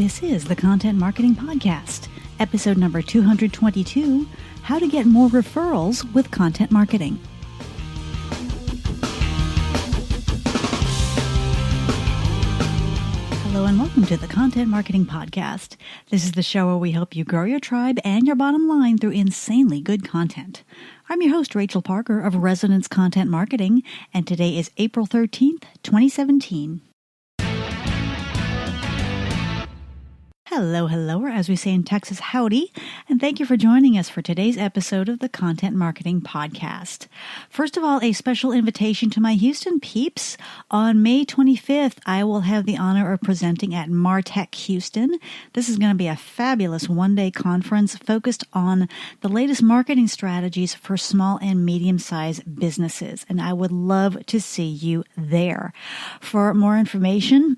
This is the Content Marketing Podcast, episode number 222, How to Get More Referrals with Content Marketing. Hello and welcome to the Content Marketing Podcast. This is the show where we help you grow your tribe and your bottom line through insanely good content. I'm your host, Rachel Parker of Resonance Content Marketing, and today is April 13th, 2017. Hello, or as we say in Texas, howdy, and thank you for joining us for today's episode of the Content Marketing Podcast. First of all, a special invitation to my Houston peeps. On May 25th, I will have the honor of presenting at MarTech Houston. This is going to be a fabulous one-day conference focused on the latest marketing strategies for small and medium-sized businesses, and I would love to see you there. For more information,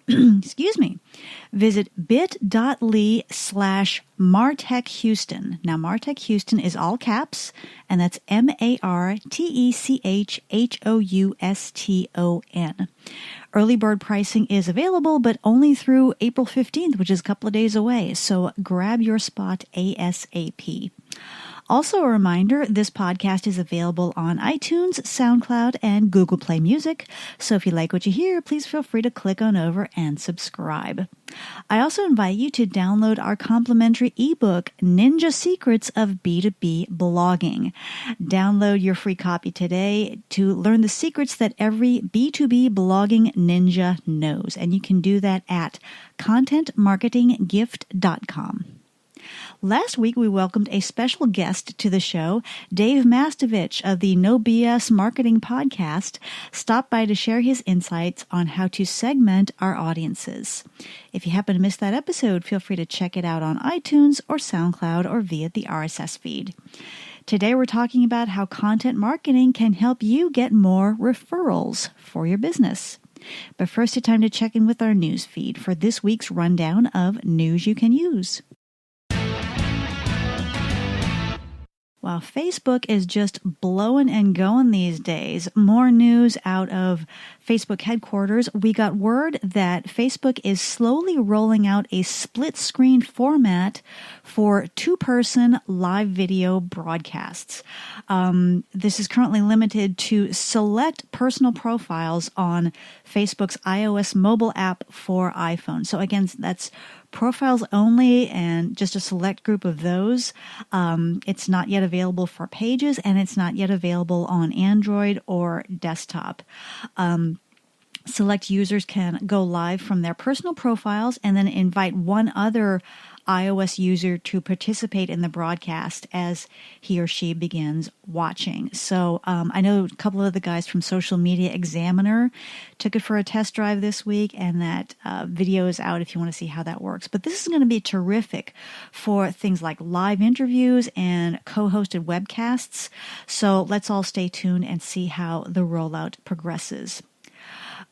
visit bit.ly/MarTech Houston. Now, MarTech Houston is all caps, and that's MarTechHouston. Early bird pricing is available, but only through April 15th, which is a couple of days away. So grab your spot ASAP. Also a reminder, this podcast is available on iTunes, SoundCloud, and Google Play Music. So if you like what you hear, please feel free to click on over and subscribe. I also invite you to download our complimentary ebook, Ninja Secrets of B2B Blogging. Download your free copy today to learn the secrets that every B2B blogging ninja knows. And you can do that at contentmarketinggift.com. Last week, we welcomed a special guest to the show. Dave Mastovich of the No BS Marketing Podcast stopped by to share his insights on how to segment our audiences. If you happen to miss that episode, feel free to check it out on iTunes or SoundCloud or via the RSS feed. Today, we're talking about how content marketing can help you get more referrals for your business. But first, it's time to check in with our news feed for this week's rundown of news you can use. While Facebook is just blowing and going these days, more news out of Facebook headquarters. We got word that Facebook is slowly rolling out a split screen format for two-person live video broadcasts. This is currently limited to select personal profiles on Facebook's iOS mobile app for iPhone. So again, that's profiles only and just a select group of those. It's not yet available for pages, and it's not yet available on Android or desktop. Select users can go live from their personal profiles and then invite one other iOS user to participate in the broadcast as he or she begins watching. So I know a couple of the guys from Social Media Examiner took it for a test drive this week, and that video is out if you want to see how that works. But this is going to be terrific for things like live interviews and co-hosted webcasts. So let's all stay tuned and see how the rollout progresses.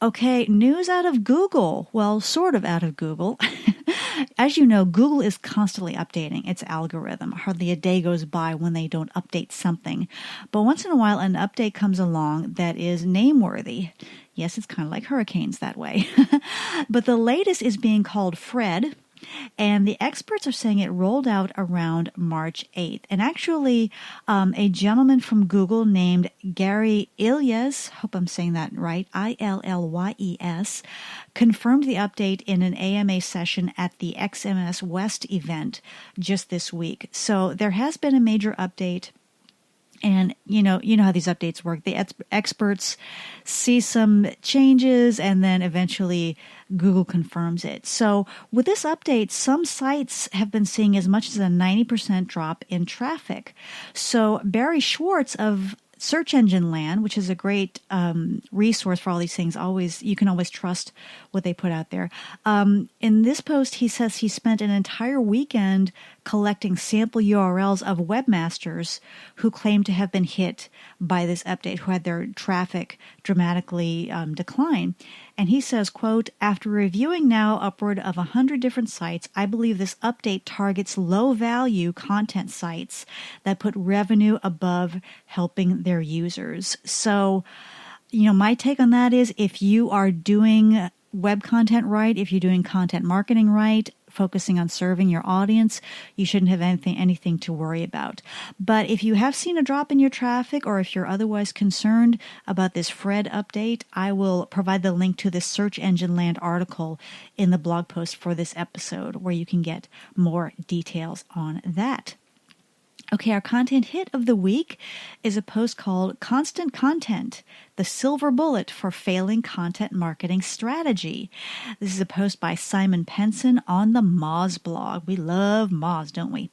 Okay, news out of Google. Well, sort of out of Google. As you know, Google is constantly updating its algorithm. Hardly a day goes by when they don't update something. But once in a while, an update comes along that is nameworthy. Yes, it's kind of like hurricanes that way. But the latest is being called Fred. And the experts are saying it rolled out around March 8th. And actually, a gentleman from Google named Gary Ilyes, hope I'm saying that right, Illyes, confirmed the update in an AMA session at the XMS West event just this week. So there has been a major update. And you know how these updates work. The experts see some changes, and then eventually Google confirms it. So with this update, some sites have been seeing as much as a 90% drop in traffic. So Barry Schwartz of Search Engine Land, which is a great resource for all these things. You can always trust what they put out there. In this post, he says he spent an entire weekend collecting sample URLs of webmasters who claim to have been hit by this update, who had their traffic dramatically decline. And he says, quote, "After reviewing now upward of 100 different sites, I believe this update targets low-value content sites that put revenue above helping their users." So, my take on that is if you are doing web content right, if you're doing content marketing right, focusing on serving your audience, you shouldn't have anything to worry about. But if you have seen a drop in your traffic, or if you're otherwise concerned about this Fred update, I will provide the link to this Search Engine Land article in the blog post for this episode, where you can get more details on that. Okay, our content hit of the week is a post called Constant Content, the Silver Bullet for Failing Content Marketing Strategy. This is a post by Simon Penson on the Moz blog. We love Moz, don't we?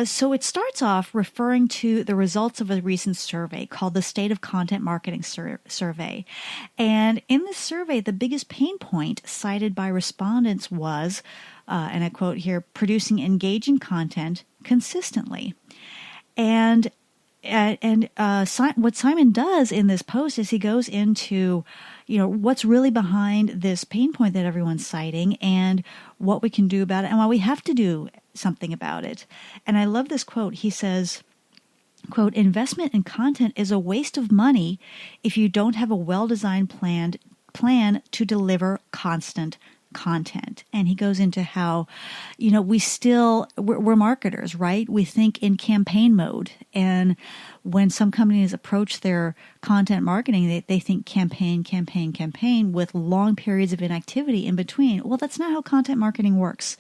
So it starts off referring to the results of a recent survey called the State of Content Marketing Survey. And in this survey, the biggest pain point cited by respondents was, and I quote here, producing engaging content consistently. And what Simon does in this post is he goes into, what's really behind this pain point that everyone's citing and what we can do about it and why we have to do something about it. And I love this quote. He says, quote, investment in content is a waste of money if you don't have a well-designed plan to deliver constant content. And he goes into how, we're marketers, right? We think in campaign mode. And when some companies approach their content marketing, they think campaign with long periods of inactivity in between. Well, that's not how content marketing works.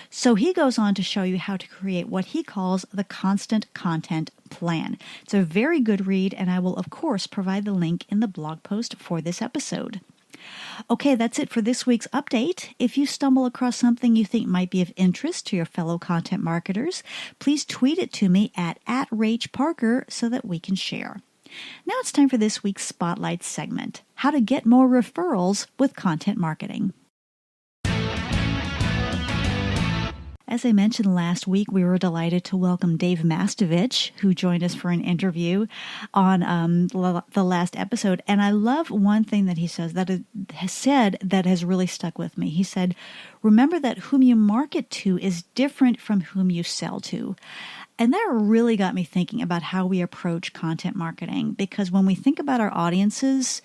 So he goes on to show you how to create what he calls the constant content plan. It's a very good read, and I will, of course, provide the link in the blog post for this episode. Okay, that's it for this week's update. If you stumble across something you think might be of interest to your fellow content marketers, please tweet it to me at @RachParker so that we can share. Now it's time for this week's Spotlight segment, how to get more referrals with content marketing. As I mentioned last week, we were delighted to welcome Dave Mastovich, who joined us for an interview on the last episode. And I love one thing that he says that has really stuck with me. He said, remember that whom you market to is different from whom you sell to. And that really got me thinking about how we approach content marketing, because when we think about our audiences,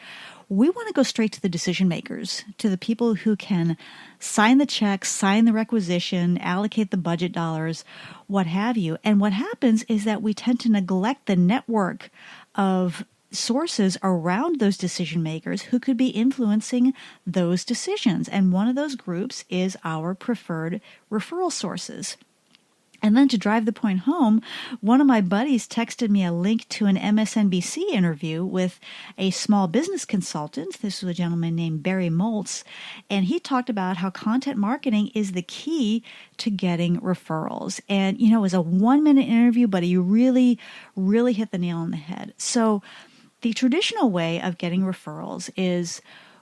we want to go straight to the decision makers, to the people who can sign the checks, sign the requisition, allocate the budget dollars, what have you. And what happens is that we tend to neglect the network of sources around those decision makers who could be influencing those decisions. And one of those groups is our preferred referral sources. And then to drive the point home, one of my buddies texted me a link to an MSNBC interview with a small business consultant. This was a gentleman named Barry Moltz, and he talked about how content marketing is the key to getting referrals. And, it was a 1-minute interview, but he really, really hit the nail on the head. So the traditional way of getting referrals is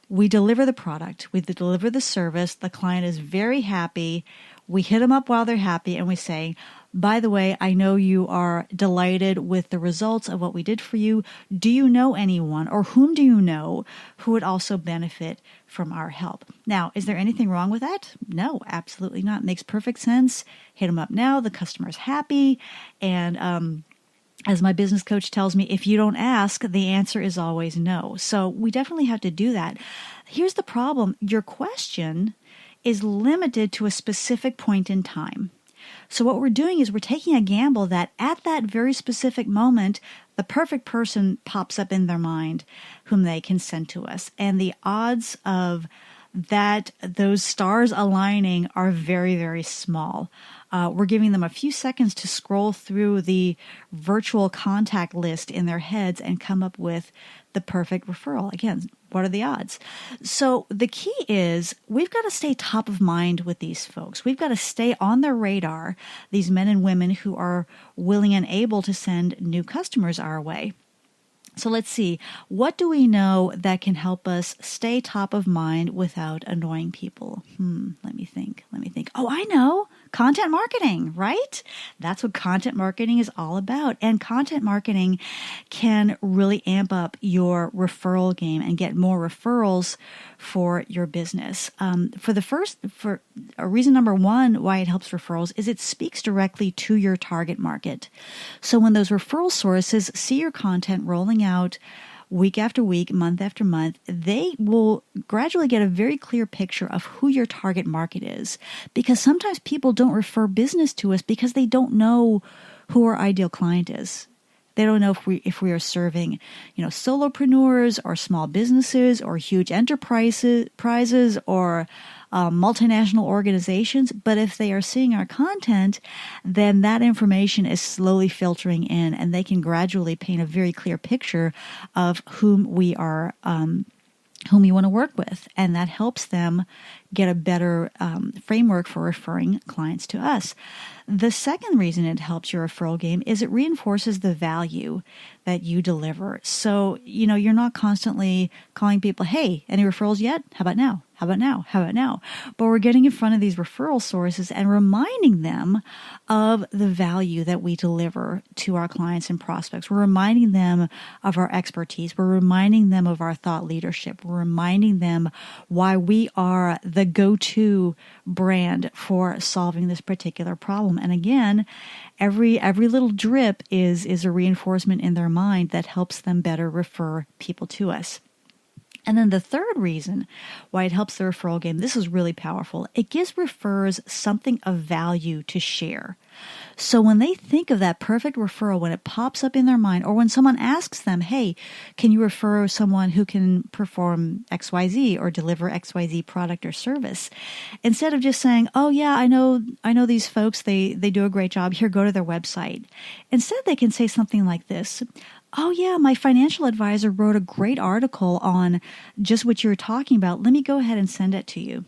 we deliver the product, we deliver the service, the client is very happy, we hit them up while they're happy, and we say, by the way, I know you are delighted with the results of what we did for you. Do you know anyone, or whom do you know, who would also benefit from our help? Now, is there anything wrong with that? No, absolutely not. It makes perfect sense. Hit them up now. The customer's happy. And as my business coach tells me, if you don't ask, the answer is always no. So we definitely have to do that. Here's the problem. Your question is limited to a specific point in time. So what we're doing is we're taking a gamble that at that very specific moment, the perfect person pops up in their mind whom they can send to us. And the odds of that, those stars aligning, are very, very small. We're giving them a few seconds to scroll through the virtual contact list in their heads and come up with the perfect referral. Again, what are the odds? So the key is we've got to stay top of mind with these folks. We've got to stay on their radar, these men and women who are willing and able to send new customers our way. So let's see, what do we know that can help us stay top of mind without annoying people? Let me think. Oh, I know. Content marketing, right? That's what content marketing is all about. And content marketing can really amp up your referral game and get more referrals for your business. For reason number one why it helps referrals is it speaks directly to your target market. So when those referral sources see your content rolling out week after week, month after month, they will gradually get a very clear picture of who your target market is. Because sometimes people don't refer business to us because they don't know who our ideal client is. They don't know if we are serving, solopreneurs or small businesses or huge enterprises or multinational organizations. But if they are seeing our content, then that information is slowly filtering in, and they can gradually paint a very clear picture of whom we are, whom you want to work with. And that helps them get a better framework for referring clients to us. The second reason it helps your referral game is it reinforces the value that you deliver. So, you're not constantly calling people, hey, any referrals yet? How about now? How about now? How about now? But we're getting in front of these referral sources and reminding them of the value that we deliver to our clients and prospects. We're reminding them of our expertise. We're reminding them of our thought leadership. We're reminding them why we are the go-to brand for solving this particular problem. And again, every little drip is a reinforcement in their mind that helps them better refer people to us. And then the third reason why it helps the referral game, this is really powerful. It gives referrers something of value to share. So when they think of that perfect referral, when it pops up in their mind, or when someone asks them, hey, can you refer someone who can perform XYZ or deliver XYZ product or service? Instead of just saying, oh yeah, I know these folks, they do a great job. Here, go to their website. Instead, they can say something like this. Oh yeah, my financial advisor wrote a great article on just what you were talking about. Let me go ahead and send it to you.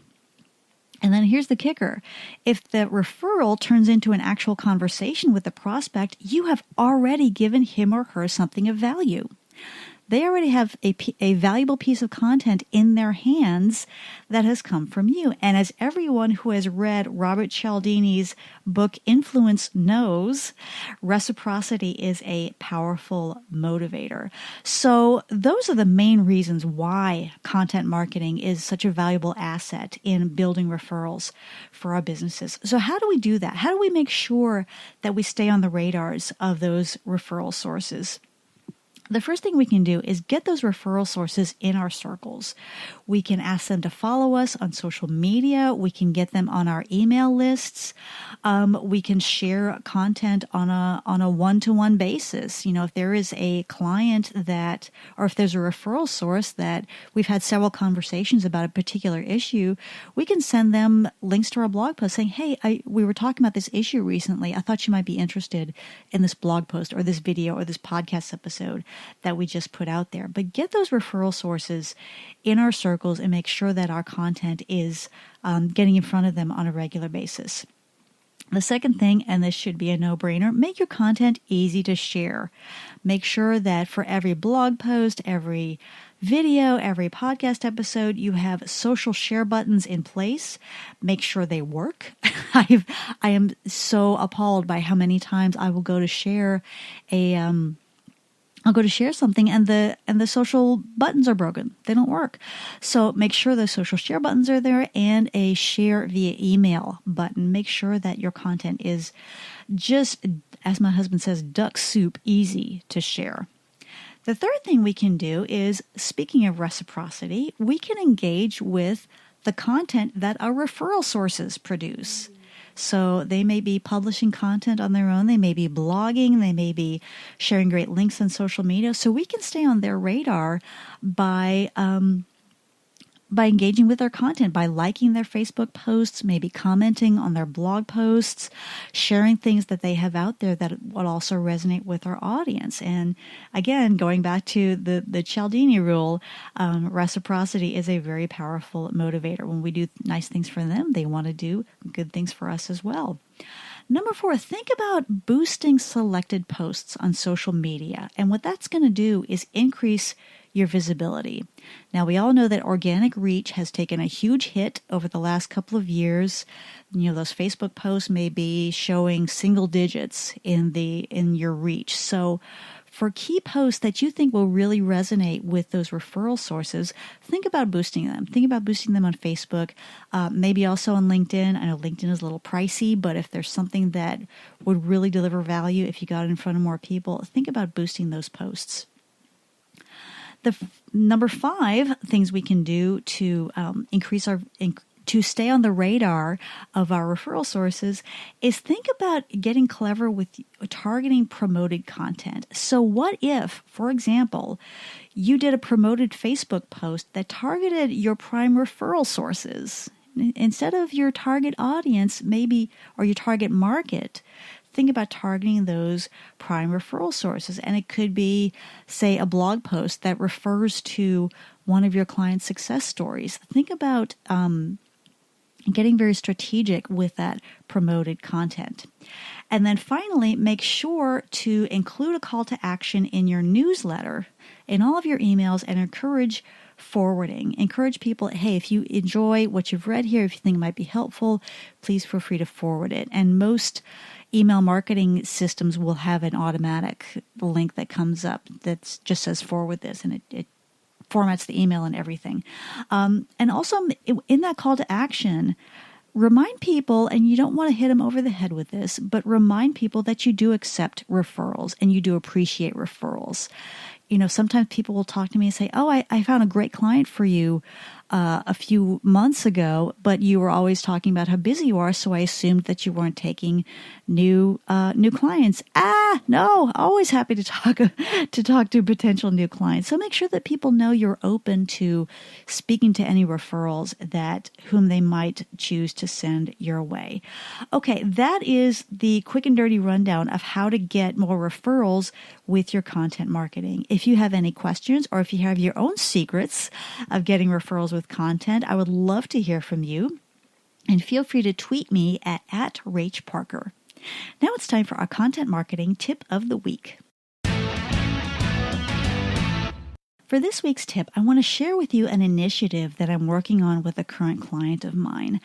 And then here's the kicker. If the referral turns into an actual conversation with the prospect, you have already given him or her something of value. They already have a valuable piece of content in their hands that has come from you. And as everyone who has read Robert Cialdini's book Influence knows, reciprocity is a powerful motivator. So those are the main reasons why content marketing is such a valuable asset in building referrals for our businesses. So how do we do that? How do we make sure that we stay on the radars of those referral sources? The first thing we can do is get those referral sources in our circles. We can ask them to follow us on social media. We can get them on our email lists. We can share content on a one-to-one basis. If there is a client or if there's a referral source that we've had several conversations about a particular issue, we can send them links to our blog post saying, hey, we were talking about this issue recently. I thought you might be interested in this blog post or this video or this podcast episode that we just put out there. But get those referral sources in our circles and make sure that our content is getting in front of them on a regular basis. The second thing, and this should be a no-brainer, make your content easy to share. Make sure that for every blog post, every video, every podcast episode, you have social share buttons in place. Make sure they work. I am so appalled by how many times I will go to share something and the social buttons are broken. They don't work. So make sure those social share buttons are there and a share via email button. Make sure that your content is just, as my husband says, duck soup easy to share. The third thing we can do is, speaking of reciprocity, we can engage with the content that our referral sources produce. So they may be publishing content on their own. They may be blogging. They may be sharing great links on social media. So we can stay on their radar by engaging with their content, by liking their Facebook posts, maybe commenting on their blog posts, sharing things that they have out there that will also resonate with our audience. And again, going back to the Cialdini rule, reciprocity is a very powerful motivator. When we do nice things for them, they want to do good things for us as well. Number 4, think about boosting selected posts on social media. And what that's going to do is increase your visibility. Now, we all know that organic reach has taken a huge hit over the last couple of years. Those Facebook posts may be showing single digits in your reach. So for key posts that you think will really resonate with those referral sources, think about boosting them. Think about boosting them on Facebook, maybe also on LinkedIn. I know LinkedIn is a little pricey, but if there's something that would really deliver value if you got it in front of more people, think about boosting those posts. Number 5 things we can do to to stay on the radar of our referral sources is think about getting clever with targeting promoted content. So what if, for example, you did a promoted Facebook post that targeted your prime referral sources? Instead of your target audience, maybe, or your target market, think about targeting those prime referral sources. And it could be, say, a blog post that refers to one of your client's success stories. Think about getting very strategic with that promoted content. And then finally, make sure to include a call to action in your newsletter, in all of your emails, and encourage forwarding. Encourage people, hey, if you enjoy what you've read here, if you think it might be helpful, please feel free to forward it. And most email marketing systems will have an automatic link that comes up that just says forward this, and it formats the email and everything. And also in that call to action, remind people, and you don't want to hit them over the head with this, but remind people that you do accept referrals and you do appreciate referrals. You know, sometimes people will talk to me and say, oh, I found a great client for you a few months ago, but you were always talking about how busy you are, so I assumed that you weren't taking new clients. No, always happy to talk to potential new clients. So make sure that people know you're open to speaking to any referrals whom they might choose to send your way. Okay, that is the quick and dirty rundown of how to get more referrals with your content marketing. If you have any questions, or if you have your own secrets of getting referrals with content, I would love to hear from you. And feel free to tweet me at Rach Parker. Now it's time for our content marketing tip of the week. For this week's tip, I want to share with you an initiative that I'm working on with a current client of mine.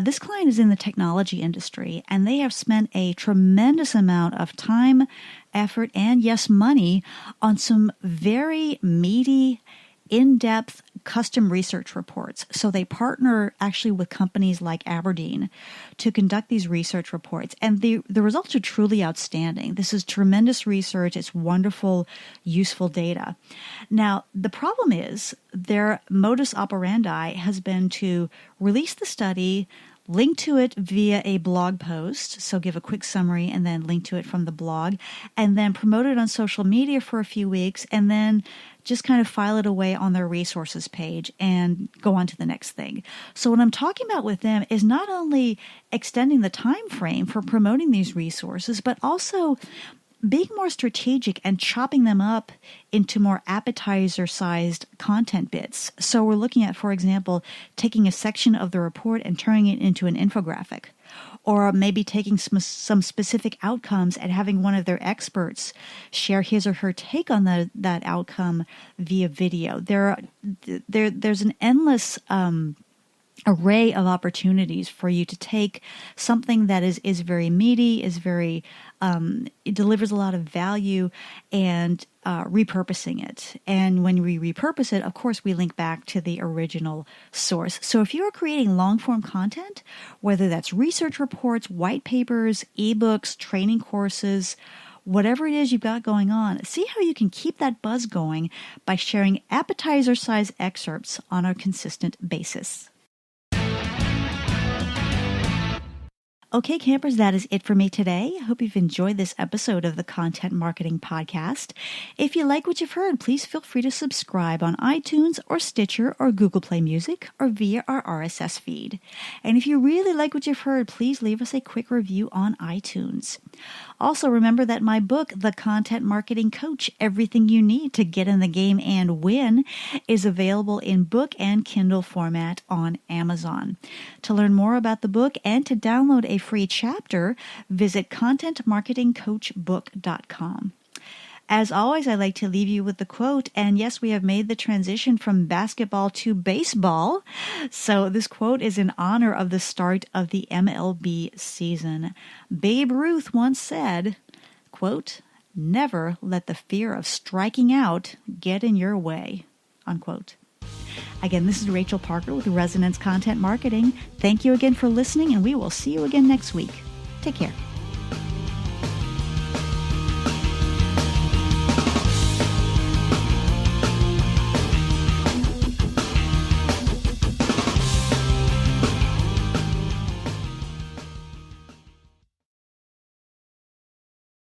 This client is in the technology industry, and they have spent a tremendous amount of time, effort, and yes, money on some very meaty, in-depth custom research reports. So they partner actually with companies like Aberdeen to conduct these research reports. And the results are truly outstanding. This is tremendous research. It's wonderful, useful data. Now, the problem is their modus operandi has been to release the study, link to it via a blog post, so give a quick summary and then link to it from the blog, and then promote it on social media for a few weeks, and then just kind of file it away on their resources page and go on to the next thing. So what I'm talking about with them is not only extending the time frame for promoting these resources, but also being more strategic and chopping them up into more appetizer-sized content bits. So we're looking at, for example, taking a section of the report and turning it into an infographic, or maybe taking some specific outcomes and having one of their experts share his or her take on that outcome via video. There's an endless array of opportunities for you to take something that is very meaty, is very it delivers a lot of value, and repurposing it. And when we repurpose it, of course, we link back to the original source. So if you're creating long-form content, whether that's research reports, white papers, ebooks, training courses, whatever it is you've got going on, see how you can keep that buzz going by sharing appetizer-sized excerpts on a consistent basis. Okay, campers, that is it for me today. I hope you've enjoyed this episode of the Content Marketing Podcast. If you like what you've heard, please feel free to subscribe on iTunes or Stitcher or Google Play Music or via our RSS feed. And if you really like what you've heard, please leave us a quick review on iTunes. Also, remember that my book, The Content Marketing Coach, Everything You Need to Get in the Game and Win, is available in book and Kindle format on Amazon. To learn more about the book and to download a free chapter, visit contentmarketingcoachbook.com. As always, I like to leave you with the quote, and yes, we have made the transition from basketball to baseball. So this quote is in honor of the start of the MLB season. Babe Ruth once said, quote, "Never let the fear of striking out get in your way," unquote. Again, this is Rachel Parker with Resonance Content Marketing. Thank you again for listening, and we will see you again next week. Take care.